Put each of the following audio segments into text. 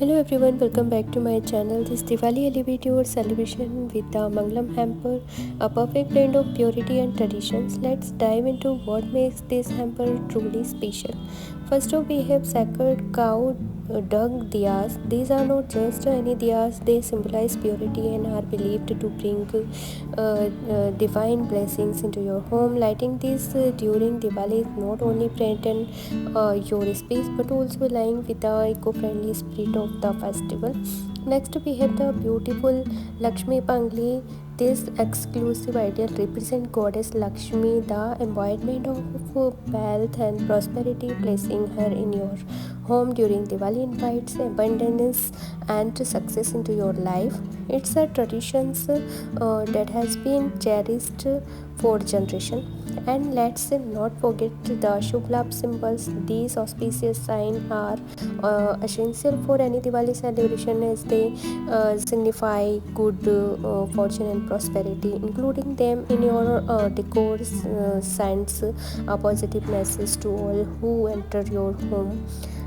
Hello everyone, welcome back to my channel. This Diwali elevate your celebration with the Mangalam Hamper, a perfect blend of purity and traditions. Let's dive into what makes this hamper truly special. First up, we have sacred cow dung Diyas. These are not just any Diyas, they symbolize purity and are believed to bring divine blessings into your home. Lighting these during Diwali is not only brighten your space but also align with the eco-friendly spirit of the festival. Next, we have the beautiful Lakshmi Pagli. This exclusive idol represents Goddess Lakshmi, the embodiment of wealth and prosperity. Placing her in your home during Diwali invites abundance and success into your life. It's a tradition that has been cherished for generations. And let's not forget the Shubh-Labh symbols. These auspicious signs are essential for any Diwali celebration as they signify good fortune and prosperity. Including them in your decor sends a positive message to all who enter your home.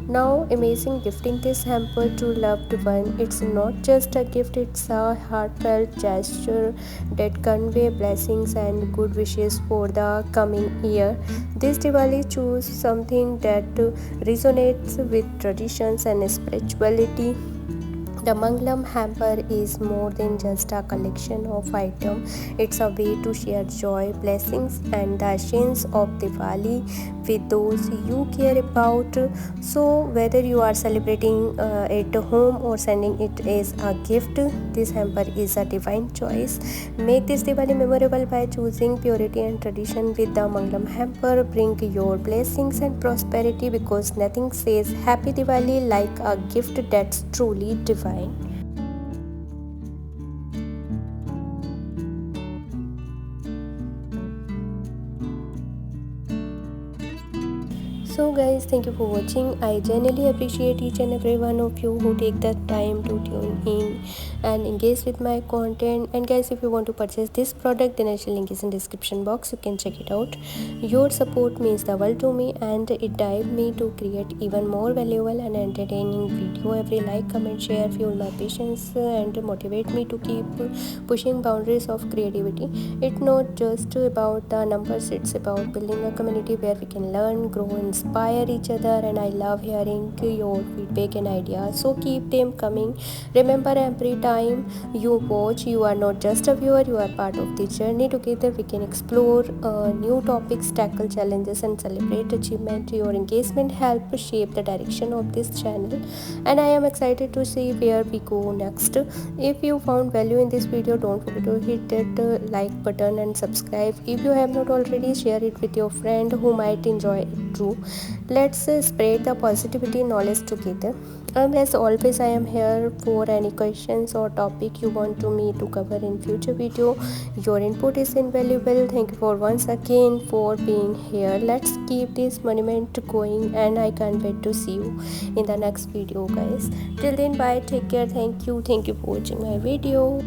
Now, amazing gifting this hamper to loved one. It's not just a gift, it's a heartfelt gesture that convey blessings and good wishes for the coming year. This Diwali choose something that resonates with traditions and spirituality. The Mangalam Hamper is more than just a collection of items. It's a way to share joy, blessings, and the essence of Diwali with those you care about. So, whether you are celebrating at home or sending it as a gift, this hamper is a divine choice. Make this Diwali memorable by choosing purity and tradition with the Mangalam Hamper. Bring your blessings and prosperity because nothing says Happy Diwali like a gift that's truly divine. So guys, thank you for watching. I genuinely appreciate each and every one of you who take the time to tune in and engage with my content. And guys, if you want to purchase this product, then the link is in description box. You can check it out. Your support means the world to me and it drives me to create even more valuable and entertaining video. Every like, comment, share fuel my patience and motivate me to keep pushing boundaries of creativity. It's not just about the numbers, it's about building a community where we can learn, grow, inspire each other, and I love hearing your feedback and ideas, so keep them coming. Remember, every time you watch, you are not just a viewer, you are part of the journey. Together we can explore new topics, tackle challenges, and celebrate achievement. Your engagement help shape the direction of this channel, and I am excited to see where we go next. If you found value in this video, don't forget to hit that like button and subscribe. If you have not already, share it with your friend who might enjoy it too. Let's spread the positivity knowledge together. As always, I am here for any questions or topic you want me to cover in future video. Your input is invaluable. Thank you for once again for being here. Let's keep this monument going, and I can't wait to see you in the next video, guys. Till then, bye, take care. Thank you for watching my video.